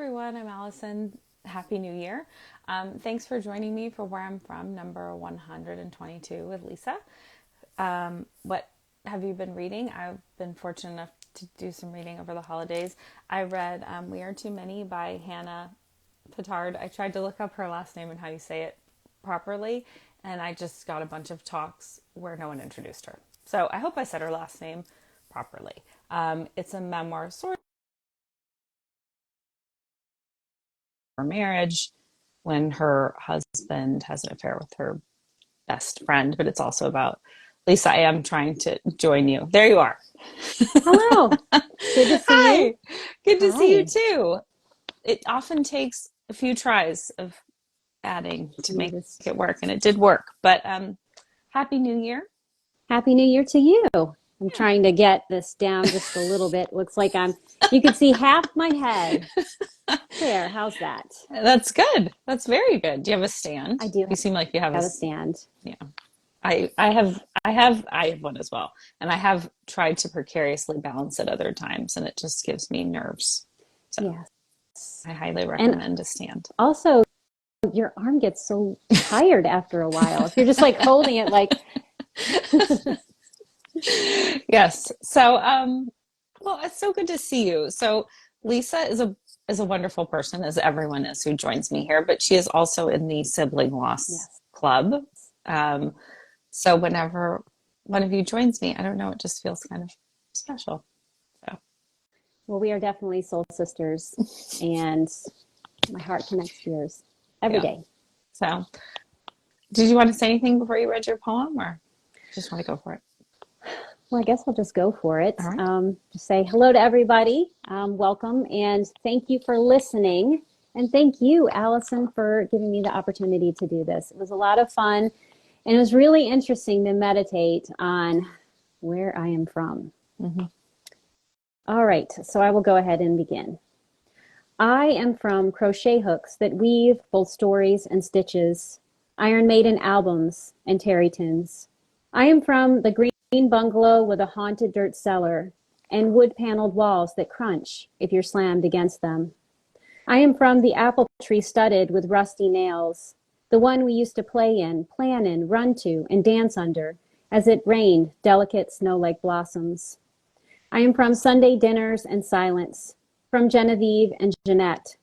everyone. I'm Allison. Happy New Year. Thanks for joining me for Where I'm From, number 122 with Lisa. What have you been reading? I've been fortunate enough to do some reading over the holidays. I read We Are Too Many by Hannah Pittard. I tried to look up her last name and how you say it properly, and I just got a bunch of talks where no one introduced her. So I hope I said her last name properly. It's a memoir, sort of her marriage when her husband has an affair with her best friend, but it's also about Lisa. I am trying to join you. There you are. Hello. Good to see Hi. you. Good to see you Hi. too. It often takes a few tries of adding to You make just it work, and it did work. But Happy New Year. Happy New Year to you. I'm Yeah. trying to get this down just a little bit. Looks like you could see half my head. There, how's that? That's good. That's very good. Do you have a stand? I do You seem like you have have a stand. yeah. I have one as well. And I have tried to precariously balance it other times and it just gives me nerves. So Yes. I highly And recommend a stand. also, your arm gets so tired after a while. If you're just like holding it like, Yes. So well, it's so good to see you. So Lisa is a wonderful person, as everyone is who joins me here, but she is also in the sibling loss yes. club. Um, so whenever one of you joins me, I don't know, it just feels kind of special. So Well, we are definitely soul sisters, and my heart connects to yours every yeah. day. So did you want to say anything before you read your poem, or just want to go for it? Well, I guess I'll just go for it. All right. Just say hello to everybody. Welcome and thank you for listening. And thank you, Allison, for giving me the opportunity to do this. It was a lot of fun and it was really interesting to meditate on where I am from. Mm-hmm. All right, so I will go ahead and begin. I am from crochet hooks that weave both stories and stitches, Iron Maiden albums and Terrytons. I am from the green bungalow with a haunted dirt cellar and wood-paneled walls that crunch if you're slammed against them. I am from the apple tree studded with rusty nails, the one we used to play in, plan in, run to, and dance under as it rained delicate snow-like blossoms. I am from Sunday dinners and silence, from Genevieve and Jeanette,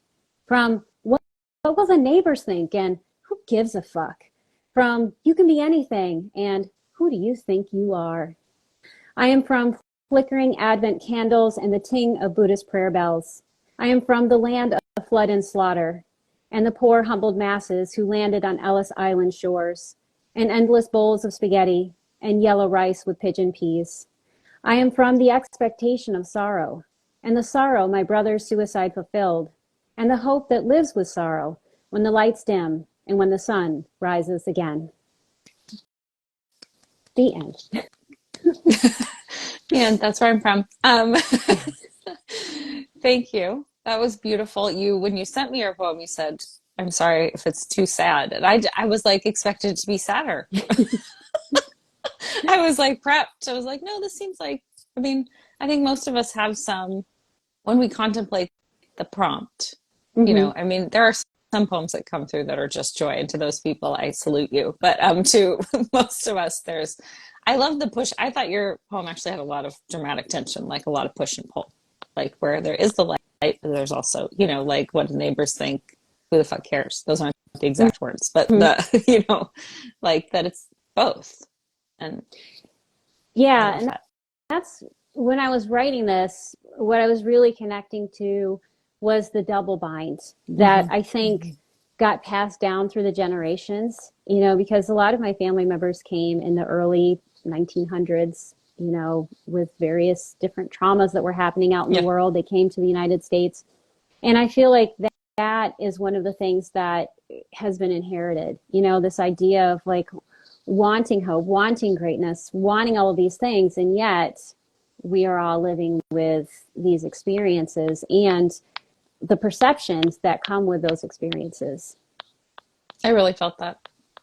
from what will the neighbors think and who gives a fuck, from you can be anything and who do you think you are. I am from flickering Advent candles and the ting of Buddhist prayer bells. I am from the land of flood and slaughter, and the poor humbled masses who landed on Ellis Island shores, and endless bowls of spaghetti and yellow rice with pigeon peas. I am from the expectation of sorrow, and the sorrow my brother's suicide fulfilled, and the hope that lives with sorrow when the lights dim and when the sun rises again. The end. Yeah, that's where I'm from. Thank you. That was beautiful. When you sent me your poem, you said, "I'm sorry if it's too sad," and I was like expected it to be sadder. I was like prepped. I was like, no, this seems like. I mean, I think most of us have some when we contemplate the prompt. Mm-hmm. I mean, there are some poems that come through that are just joy, and to those people, I salute you. But to most of us, I love the push. I thought your poem actually had a lot of dramatic tension, like a lot of push and pull, like where there is the light, but there's also, like what the neighbors think. Who the fuck cares? Those aren't the exact words, but like that it's both. And I Yeah, love and that. that's when I was writing this, what I was really connecting to was the double bind that Mm-hmm. I think got passed down through the generations, because a lot of my family members came in the early 1900s, with various different traumas that were happening out in the Yeah. world. They came to the United States. And I feel like that is one of the things that has been inherited, this idea of like wanting hope, wanting greatness, wanting all of these things. And yet we are all living with these experiences and the perceptions that come with those experiences. I really felt that.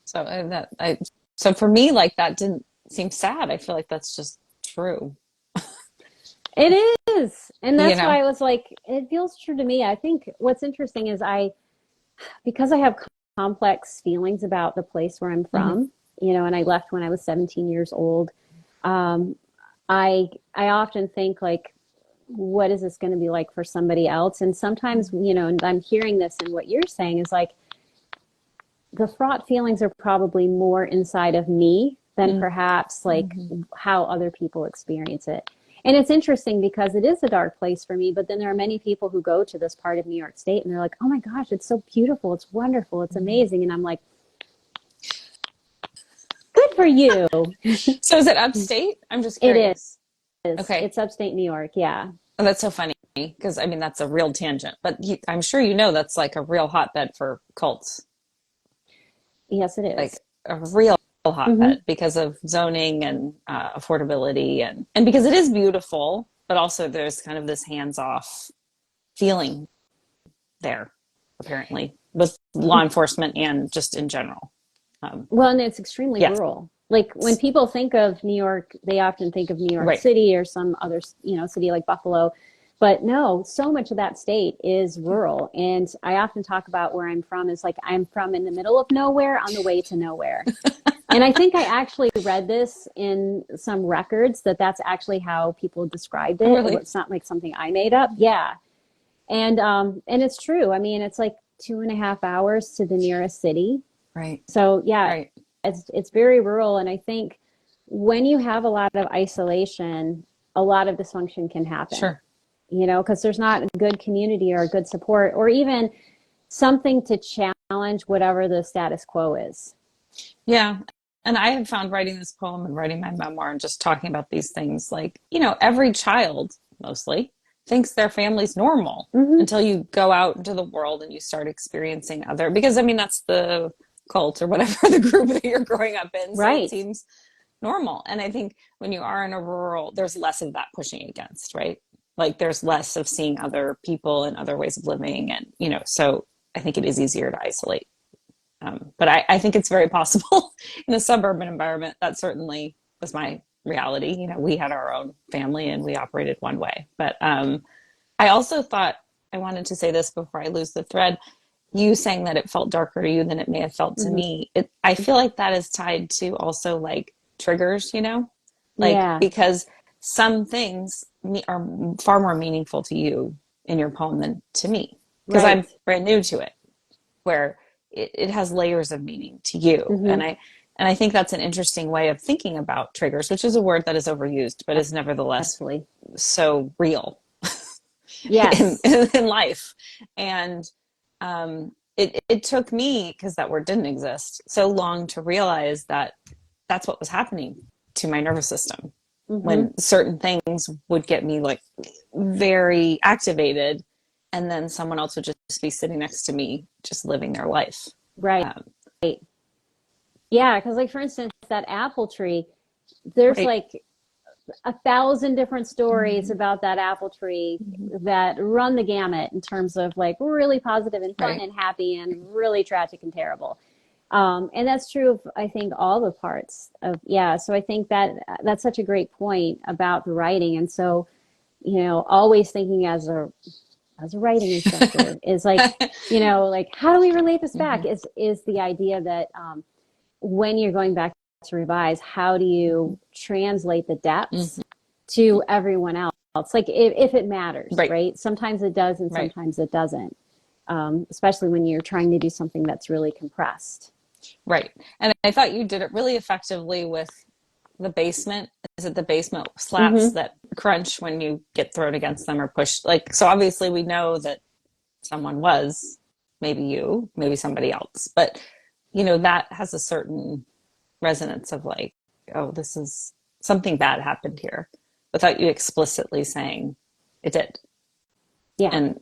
So for me, like that didn't seem sad. I feel like that's just true. It is. And you that's why know? I was like, it feels true to me. I think what's interesting is because I have complex feelings about the place where I'm Hmm. from, and I left when I was 17 years old. Um, I often think like, what is this going to be like for somebody else? And sometimes, and I'm hearing this in what you're saying is like the fraught feelings are probably more inside of me than perhaps like Mm-hmm. how other people experience it. And it's interesting because it is a dark place for me, but then there are many people who go to this part of New York State and they're like, oh my gosh, it's so beautiful. It's wonderful. It's amazing. And I'm like, good for you. So is it upstate? I'm just It curious. is. Okay. It's upstate New York. Yeah. Oh, that's so funny because I mean that's a real tangent, but I'm sure you know that's like a real hotbed for cults, Yes, it like is. a real Mm-hmm. hotbed because of zoning and affordability and because it is beautiful, but also there's kind of this hands-off feeling there, apparently, with law enforcement and just in general. Well, and it's extremely Yes, rural. Like when people think of New York, they often think of New York right. City or some other, city like Buffalo. But no, so much of that state is rural. And I often talk about where I'm from is like I'm from in the middle of nowhere on the way to nowhere. And I think I actually read this in some records that that's actually how people described Oh, it. really? It's not like something I made up. Yeah. And it's true. I mean, it's like 2.5 hours to the nearest city. Right, So yeah, right. it's very rural, and I think when you have a lot of isolation, a lot of dysfunction can happen. Sure. Because there's not a good community or good support, or even something to challenge whatever the status quo is. Yeah. And I have found writing this poem and writing my memoir and just talking about these things like, every child mostly thinks their family's normal Hmm. until you go out into the world and you start experiencing other, because I mean, that's the cult or whatever the group that you're growing up in. So it Right. seems normal. And I think when you are in a rural, there's less of that pushing against, right? Like there's less of seeing other people and other ways of living. And, so I think it is easier to isolate. But I think it's very possible in a suburban environment. That certainly was my reality. We had our own family and we operated one way. But I also thought I wanted to say this before I lose the thread. You saying that it felt darker to you than it may have felt to Hmm. me. I feel like that is tied to also like triggers, like Yeah. because some things are far more meaningful to you in your poem than to me because I'm Right. brand new to it where it has layers of meaning to you. Hmm. And I think that's an interesting way of thinking about triggers, which is a word that is overused, but is nevertheless Absolutely. so real in, Yes. in life. And it took me, because that word didn't exist, so long to realize that that's what was happening to my nervous system Hmm. when certain things would get me like very activated and then someone else would just be sitting next to me just living their life. Right. um, Yeah, because like for instance, that apple tree, there's right. like 1,000 different stories Mm-hmm. about that apple tree Mm-hmm. that run the gamut in terms of like really positive and fun Right. and happy and really tragic and terrible. And that's true of I think all the parts of yeah. So I think that's such a great point about the writing, and so always thinking as a writing instructor is like like how do we relate this back Mm-hmm. is the idea that when you're going back to revise, how do Mm-hmm. you translate the depths Mm-hmm. to everyone else? Like if it matters, Right. right? Sometimes it does and Right. sometimes it doesn't, especially when you're trying to do something that's really compressed. Right. And I thought you did it really effectively with the basement. Is it the basement slats Mm-hmm. that crunch when you get thrown against them or pushed? Like, so obviously we know that someone was, maybe you, maybe somebody else, but that has a certain resonance of like, oh, this is something bad happened here without you explicitly saying it did. Yeah. And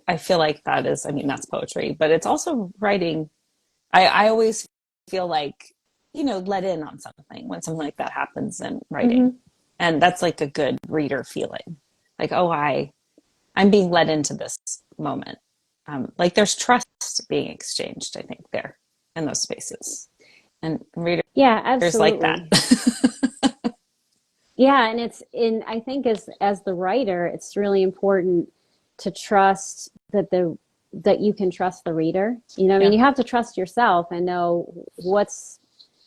I feel like that is, I mean, that's poetry, but it's also writing. I always feel like, let in on something when something like that happens in writing. Mm-hmm. And that's like a good reader feeling. Like, oh, I'm being led into this moment. Like there's trust being exchanged, I think, there in those spaces. And readers Yeah, like that. absolutely. Yeah, and it's in I think as the writer, it's really important to trust that you can trust the reader. You know, I mean, Yeah. you have to trust yourself and know what's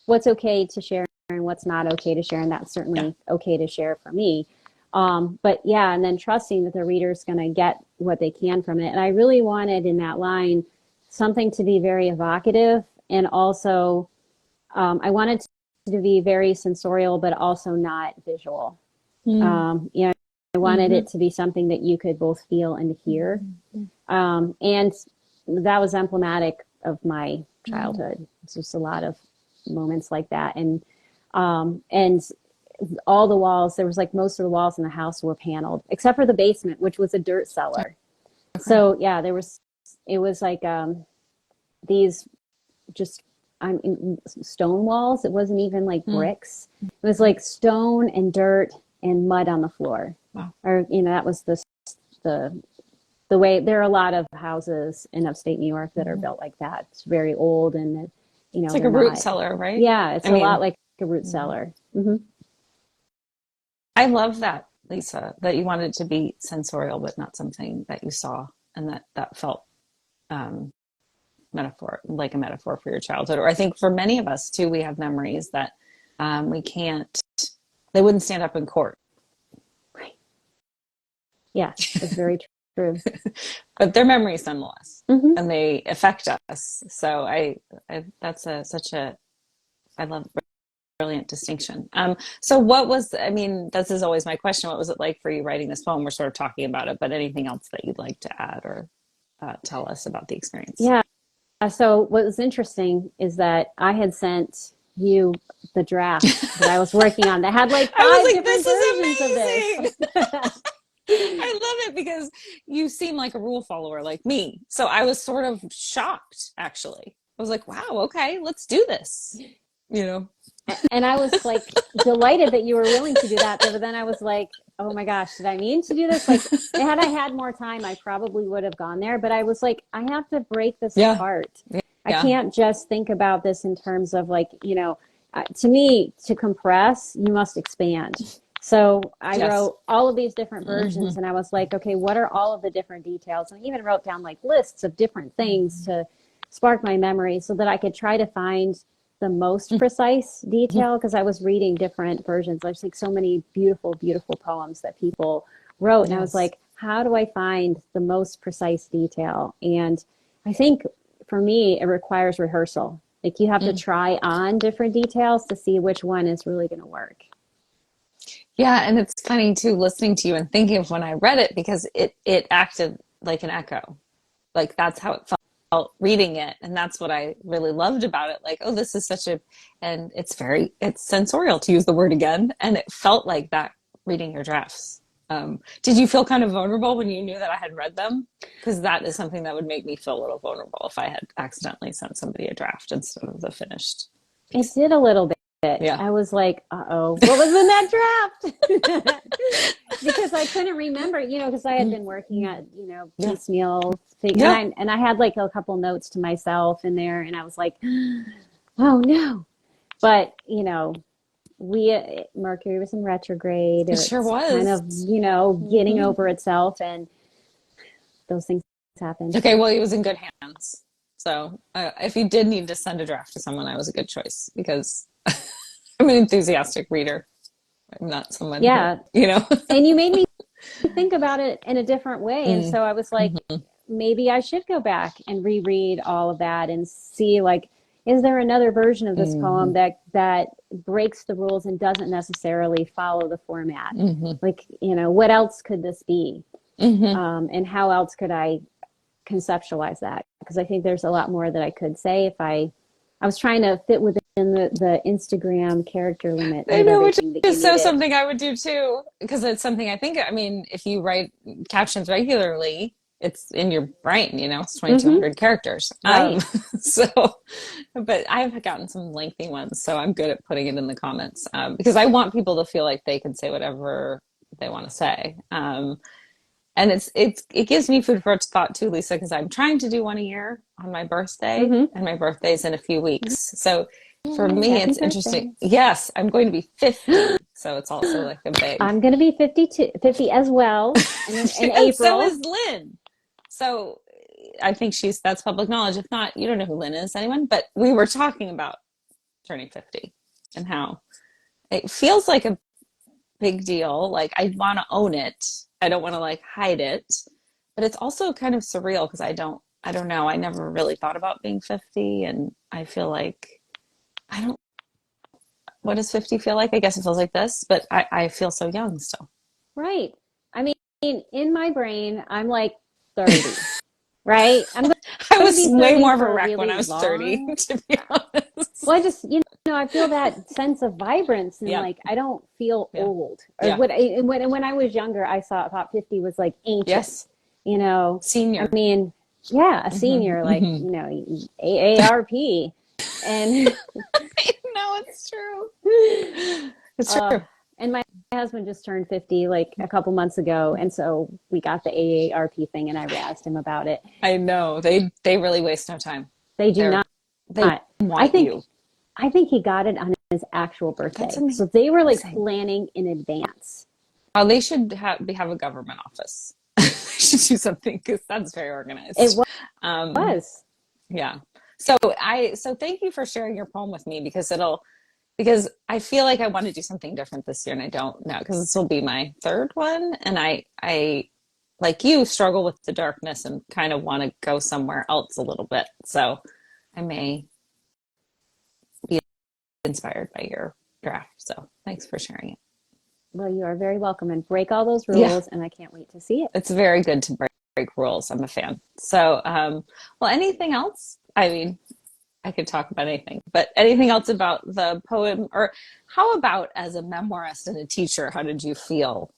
okay to share and what's not okay to share, and that's Yeah. certainly okay to share for me. But yeah, and then trusting that the reader's going to get what they can from it. And I really wanted in that line something to be very evocative and also I wanted to be very sensorial, but also not visual. Mm. You know, I wanted Mm-hmm. it to be something that you could both feel and hear. And that was emblematic of my Mm. childhood. It's just a lot of moments like that. And all the walls, there was like most of the walls in the house were paneled, except for the basement, which was a dirt cellar. Okay. So yeah, it was like these just stone walls. It wasn't even like Mm. bricks. It was like stone and dirt and mud on the floor. Wow. Or that was the the way. There are a lot of houses in upstate New York that are Mhm. built like that. It's very old and It's like they're a root not. cellar, right? Yeah, it's I a lot mean, like a root mhm. cellar. Hmm. I love that, Lisa, that you wanted to be sensorial, but not something that you saw and that felt um, metaphor, like a metaphor for your childhood. Or I think for many of us too, we have memories that we can't, they wouldn't stand up in court, Right. Yes, that's very true. but they're memories nonetheless, Hmm. and they affect us. So that's such a, I love brilliant distinction. So what was, I mean, this is always my question. What was it like for you writing this poem? We're sort of talking about it, but anything else that you'd like to add or tell us about the experience? Yeah. So what was interesting is that I had sent you the draft that I was working on that had like I was five like, different versions of this is this. amazing. I love it because you seem like a rule follower like me. So I was sort of shocked, actually. I was like, wow, okay, let's do this. You know? And I was like delighted that you were willing to do that. But then I was like, oh my gosh, did I mean to do this? Like, had I had more time, I probably would have gone there. But I was like, I have to break this Yeah. apart. I Yeah. can't just think about this in terms of like, to me, to compress, you must expand. So I Yes. wrote all of these different versions Mm-hmm. and I was like, okay, what are all of the different details? And I even wrote down like lists of different things to spark my memory so that I could try to find the most precise detail because I was reading different versions. There's like so many beautiful, beautiful poems that people wrote. And I was Yes. like, how do I find the most precise detail? And I think for me, it requires rehearsal. Like you have to Mm. try on different details to see which one is really going to work. Yeah, and it's funny too, listening to you and thinking of when I read it because it acted like an echo. Like that's how it felt reading it, and that's what I really loved about it. Like, oh, this is such a, and it's sensorial to use the word again, and it felt like that reading your drafts. Did you feel kind of vulnerable when you knew that I had read them? Because that is something that would make me feel a little vulnerable if I had accidentally sent somebody a draft instead of the finished It piece. did a little bit. Yeah. I was like, uh-oh, what was in that draft? Because I couldn't remember, because I had been working at, Yeah. piecemeal thing, and Yeah. I had like a couple notes to myself in there, and I was like, oh no. But, we Mercury was in retrograde, It or sure it's kind was. of, getting Mm-hmm. over itself, and those things happen. Okay, well, he was in good hands. So if you did need to send a draft to someone, I was a good choice because I'm an enthusiastic reader. I'm not someone who, Yeah, you know. and you made me think about it in a different way, and Mm, so I was like, mm-hmm, maybe I should go back and reread all of that and see like, is there another version of this mm-hmm, poem that breaks the rules and doesn't necessarily follow the format? mm-hmm, Like, what else could this be? mm-hmm. And how else could I conceptualize that? Because I think there's a lot more that I could say if I was trying to fit within the Instagram character limit I of know, which everything that you is so needed. something I would do too, because it's something I think, I mean, if you write captions regularly, it's in your brain, it's Mm-hmm. 2,200 characters. Right. So, but I've gotten some lengthy ones, so I'm good at putting it in the comments because I want people to feel like they can say whatever they want to say. And it gives me food for thought too, Lisa, because I'm trying to do one a year on my birthday, Mm-hmm. and my birthday's in a few weeks. So for me, Happy it's interesting. birthday. Yes, I'm going to be 50. So it's also like a big. I'm going to be 52, 50 as well in And so April. is Lynn. So I think that's public knowledge. If not, you don't know who Lynn is, anyone, but we were talking about turning 50 and how it feels like a big deal. Like I want to own it. I don't want to like hide it, but it's also kind of surreal because I don't know. I never really thought about being 50 and I feel like I don't, what does 50 feel like? I guess it feels like this, but I feel so young still. Right. I mean, in my brain, I'm like 30, right? I'm I going to was be way 30 more of a for a wreck when really I was 30, long. to be honest. Well, I just, I feel that sense of vibrance and Yeah. like I don't feel Yeah. old. Or Yeah. when I was younger, thought 50 was like ancient. Yes. I Senior. mean, yeah, a Hmm. senior, like, Hmm. AARP. And No, it's true. It's uh, true. and my husband just turned 50 like a couple months ago. And so we got the AARP thing and I razzed him about it. I know. They really waste no time. They do They're not. they I want think you. I think he got it on his actual That's birthday. So they were like amazing. planning in advance. Oh, they should have a government office. They should do something because that's very It organized. Um, was. yeah. So thank you for sharing your poem with me because I feel like I want to do something different this year and I don't know because this will be my third one and I like you struggle with the darkness and kind of want to go somewhere else a little bit. So I may be inspired by your draft. So thanks for sharing it. Well, you are very welcome and break all those Yeah, rules, and I can't wait to see it. it's very good to break rules. I'm a fan. So, well, anything else? I mean, I could talk about anything, but anything else about the poem, or how about as a memoirist and a teacher, how did you feel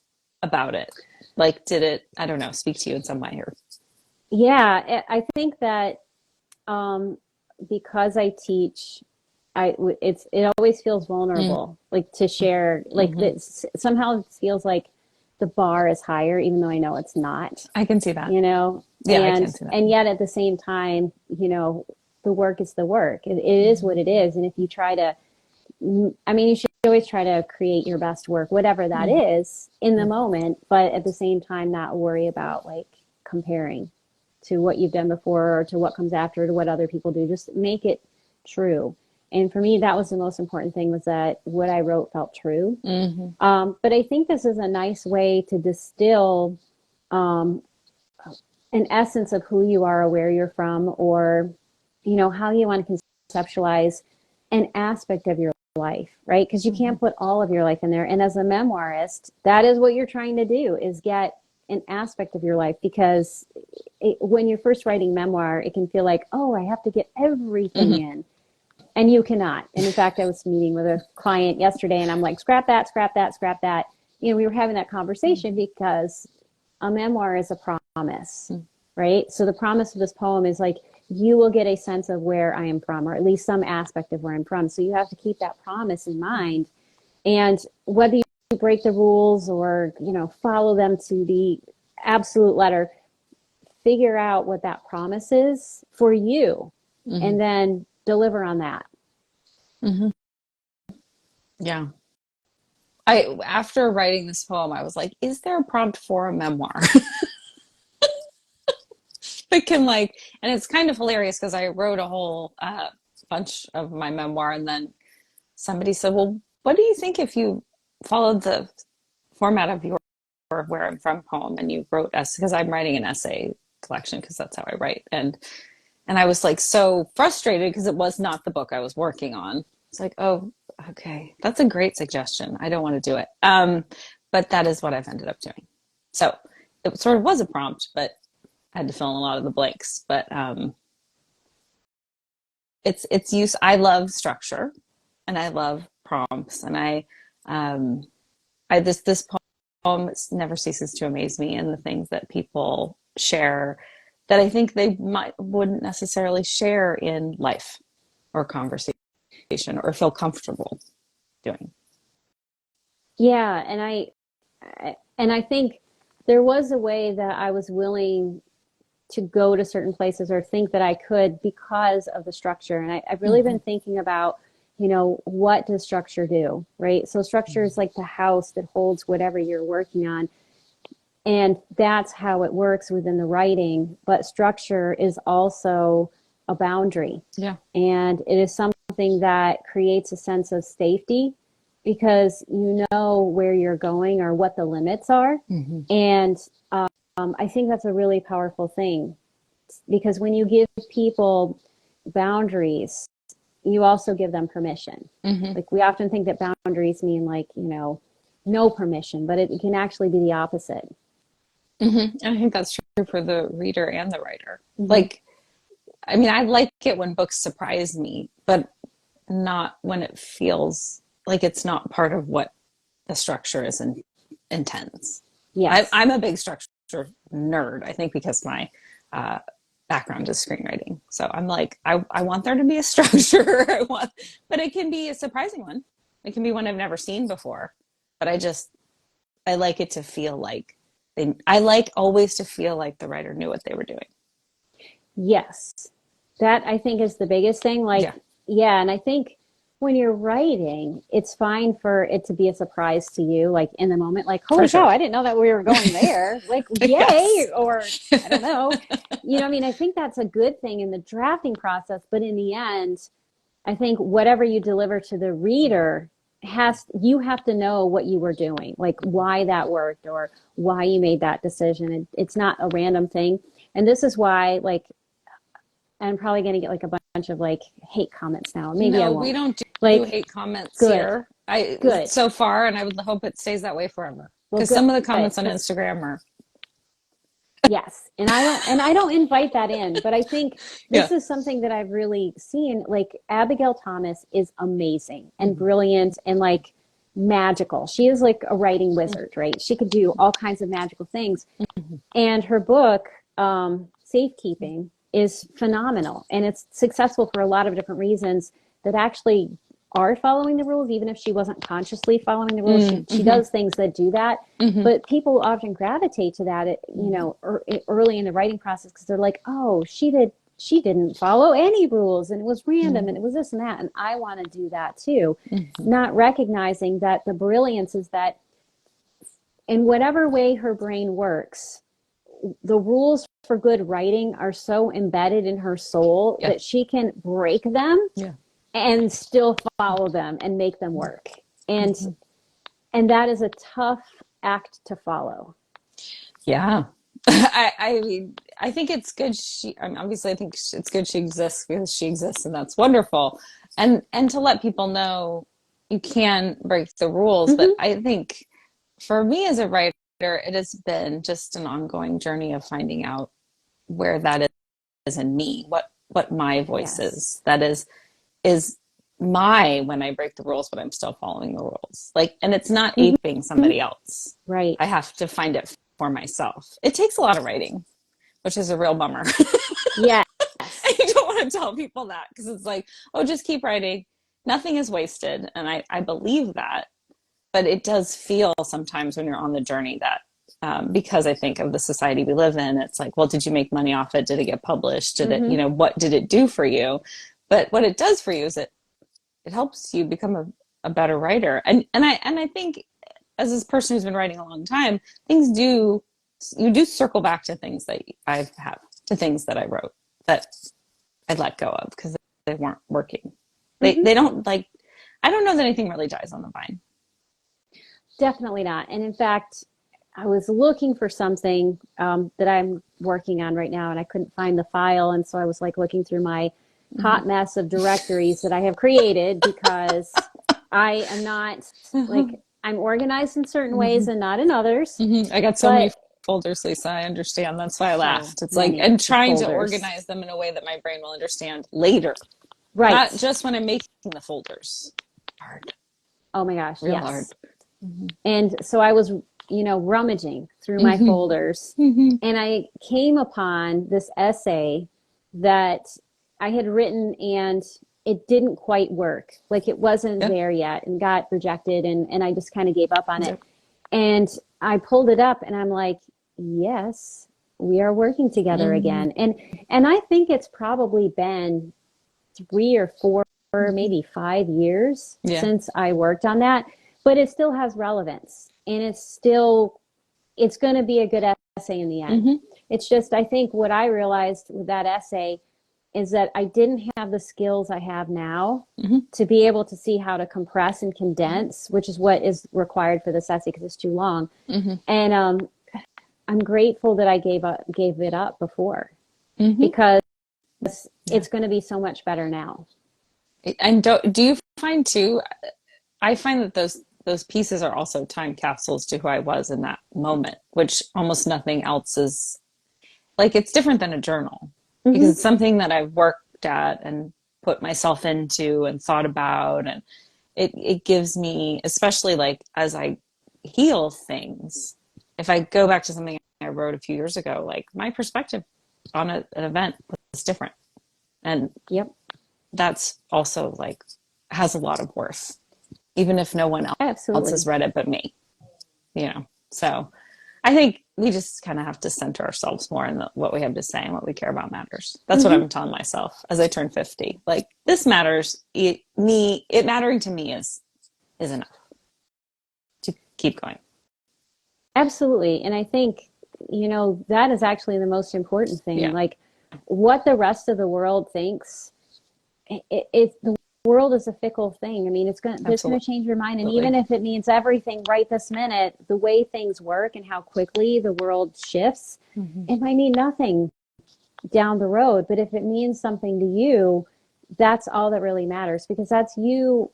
about it? Like, did it, I don't know, speak to you in some way or? Yeah, I think that um, because I teach, it always feels Mm, vulnerable, like to share, like hmm. this somehow it feels like the bar is higher, even though I know it's not, I can see that. Yeah, I and can see that. yet at the same time, the work is the work. It is what it is, and if you try to, I mean, you should always try to create your best work, whatever that Mm-hmm. is, in the moment, but at the same time, not worry about like comparing to what you've done before or to what comes after, to what other people do. Just make it true. And for me, that was the most important thing, was that what I wrote felt true. Mm-hmm. But I think this is a nice way to distill um, an essence of who you are or where you're from, or how you want to conceptualize an aspect of your life, right? Because you Mm-hmm. can't put all of your life in there. And as a memoirist, that is what you're trying to do, is get an aspect of your life, because when you're first writing memoir, it can feel like, oh, I have to get everything Mm-hmm. in, and you cannot. And in fact, I was meeting with a client yesterday and I'm like, scrap that, scrap that, scrap that. We were having that conversation because a memoir is a promise, right? So the promise of this poem is like, you will get a sense of where I am from, or at least some aspect of where I'm from. So you have to keep that promise in mind. And whether you break the rules or, follow them to the absolute letter, figure out what that promise is for you Mm-hmm. and then deliver on that. Mm-hmm. Yeah. After writing this poem, I was like, is there a prompt for a memoir? That can like, and it's kind of hilarious because I wrote a whole bunch of my memoir, and then somebody said, "Well, what do you think if you followed the format of your Where I'm From poem and you wrote us?" Because I'm writing an essay collection because that's how I write, and I was like so frustrated because it was not the book I was working on. It's like, oh, okay, that's a great suggestion. I don't want to do it, but that is what I've ended up doing. So it sort of was a prompt, but I had to fill in a lot of the blanks. But it's use. I love structure, and I love prompts, and um, this poem never ceases to amaze me, and the things that people share that I think they wouldn't necessarily share in life or conversation or feel comfortable doing. Yeah, and I think there was a way that I was willing to go to certain places or think that I could, because of the structure. And I've really Mm-hmm. been thinking about what does structure do, right? So structure is like the house that holds whatever you're working on. And that's how it works within the writing. But structure is also a boundary. Yeah. And it is something that creates a sense of safety because you know where you're going or what the limits are. Mm-hmm. And I think that's a really powerful thing because when you give people boundaries, you also give them permission. Mm-hmm. Like we often think that boundaries mean like, no permission, but it can actually be the opposite. Mm-hmm. And I think that's true for the reader and the writer. Mm-hmm. Like, I mean, I like it when books surprise me, but not when it feels like it's not part of what the structure is intends. Yes. I'm a big structure nerd, I think, because my background is screenwriting. So I'm like, I want there to be a structure, but it can be a surprising one. It can be one I've never seen before, but I like it to feel like I like always to feel like the writer knew what they were doing. Yes. That I think is the biggest thing. Like, Yeah. yeah. And I think when you're writing, it's fine for it to be a surprise to you, like in the moment, like, holy cow, I didn't know that we were going there. Like, yay. Yes. Or I don't know. I mean, I think that's a good thing in the drafting process. But in the end, I think whatever you deliver to the reader you have to know what you were doing, like why that worked or why you made that decision. It's not a random thing. And this is why, like, I'm probably going to get like a bunch of like hate comments now. Maybe I No, won't. we don't do Like, hate comments good, here. good. So far, and I would hope it stays that way forever. Well, Because good. some of the comments on 'Cause Instagram are yes, and I don't invite that in, but I think yeah. this is something that I've really seen. Like Abigail Thomas is amazing and Mm-hmm. brilliant and like magical. She is like a writing wizard, right? She could do all kinds of magical things. Mm-hmm. And her book, Safekeeping, is phenomenal. And it's successful for a lot of different reasons that actually are following the rules, even if she wasn't consciously following the rules. Mm-hmm. She does things that do that. Mm-hmm. But people often gravitate to that, early in the writing process because they're like, oh, she didn't follow any rules and it was random Mm-hmm. and it was this and that. And I want to do that too. Mm-hmm. Not recognizing that the brilliance is that in whatever way her brain works, the rules for good writing are so embedded in her soul that she can break them and still follow them and make them work. And and that is a tough act to follow. Yeah. I mean, I think it's good. Obviously, I think it's good she exists because she exists, and that's wonderful. And to let people know you can break the rules. But I think for me as a writer, it has been just an ongoing journey of finding out where that is in me, what my voice is. That is my when I break the rules, but I'm still following the rules. Like, and it's not aping somebody else. Right. I have to find it for myself. It takes a lot of writing, which is a real bummer. Yes. I don't want to tell people that because it's like, oh, just keep writing. Nothing is wasted. And I believe that. But it does feel sometimes when you're on the journey that because I think of the society we live in, it's like, well, did you make money off it? Did it get published? Did it, what did it do for you? But what it does for you is it helps you become a better writer. And I think as this person who's been writing a long time, you do circle back to things that to things that I wrote that I let go of because they weren't working. They don't like, I don't know that anything really dies on the vine. Definitely not. And in fact, I was looking for something that I'm working on right now and I couldn't find the file. And so I was like looking through my hot mess of directories that I have created because I am not like, I'm organized in certain ways and not in others. I got so many folders, Lisa. I understand. That's why I laughed. It's like, and trying to organize them in a way that my brain will understand later. Right. Not just when I'm making the folders. Hard. Oh my gosh. Real yes. hard. And so I was, rummaging through my folders and I came upon this essay that I had written and it didn't quite work. Like it wasn't there yet and got rejected and I just kind of gave up on it. And I pulled it up and I'm like, yes, we are working together again. And I think it's probably been 3 or 4 Mhm. maybe 5 years Yeah. since I worked on that, but it still has relevance and it's going to be a good essay in the end. Hmm. It's just, I think what I realized with that essay is that I didn't have the skills I have now Hmm. to be able to see how to compress and condense, which is what is required for this essay because it's too long. Hmm. And I'm grateful that I gave it up before Hmm. because Yeah. it's going to be so much better now. And do you find too? I find that those pieces are also time capsules to who I was in that moment, which almost nothing else is like. It's different than a journal because Mm-hmm. it's something that I've worked at and put myself into and thought about, and it gives me, especially like as I heal things. If I go back to something I wrote a few years ago, like my perspective on an event was different, and Yep, that's also like has a lot of worth, even if no one else has absolutely. read it but me, you know. So I think we just kind of have to center ourselves more in what we have to say and what we care about matters. That's what Mm-hmm. I'm telling myself as I turn 50. Like this matters. It mattering to me is enough to keep going. Absolutely. And I think, that is actually the most important thing. Yeah, Like what the rest of the world thinks, the world is a fickle thing. I mean, there's going absolutely. to change your mind. And even if it means everything right this minute, the way things work and how quickly the world shifts, Mm-hmm. it might mean nothing down the road. But if it means something to you, that's all that really matters because that's you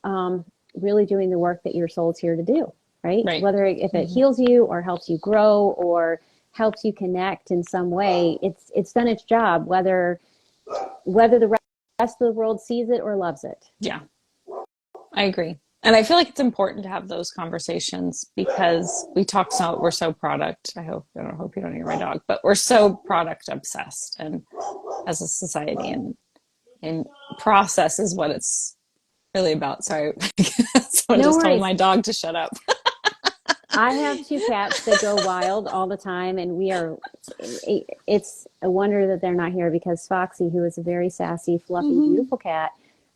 really doing the work that your soul's here to do, right? Right. Whether if it Mm-hmm. heals you or helps you grow or helps you connect in some way, it's done its job, whether the rest of the world sees it or loves it. Yeah, I agree. And I feel like it's important to have those conversations because we're so product. I don't hope you don't hear my dog, but we're so product obsessed and as a society, and process is what it's really about. Sorry. Someone No just told worries. my dog to shut up. I have two cats that go wild all the time, and it's a wonder that they're not here because Foxy, who is a very sassy, fluffy, Mm-hmm. beautiful cat,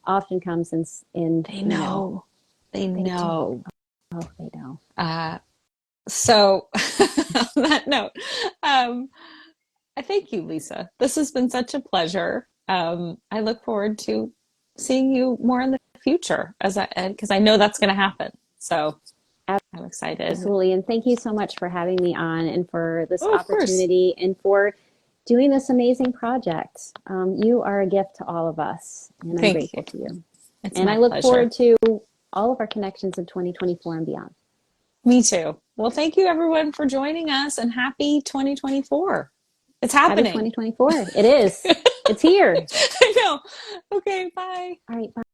often comes They know. They they do. know. Oh, they know. Uh, so on that note, um, I thank you, Lisa. This has been such a pleasure. I look forward to seeing you more in the future because I know that's going to happen. So I'm excited. Absolutely. And thank you so much for having me on and for this Oh, of course. opportunity and for doing this amazing project. You are a gift to all of us, and I'm Thank you. grateful to you. It's And my I look pleasure. forward to all of our connections in 2024 and beyond. Me too. Well, thank you everyone for joining us and happy 2024. It's Happy happening. 2024. It is. It's here. I know. Okay, bye. All right. Bye.